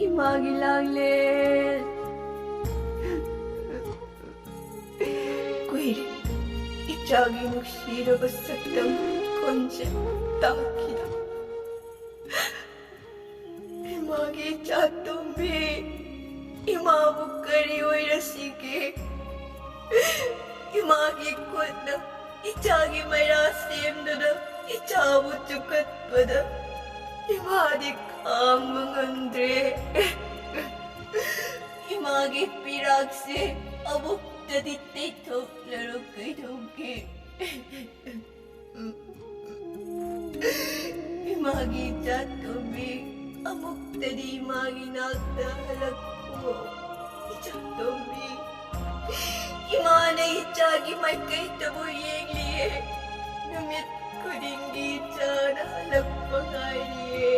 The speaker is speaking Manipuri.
imagilanglen. Kuiri, ichagi nuksira basaktam konje takida. Imagi chatumbi, imabukari oirasige. Imagi kutna, ichagi marasim dada, ichabu chukat pada. Imadi kamangandre. Imagi pirakse, abuk tadi tetok larukai toke. Imagi chatumbi, abuk tadi imagi nakta halakko. Chatumbi. Imana ichagi may kaitabo yengliye. Namit ko din di sana halap pangaliye.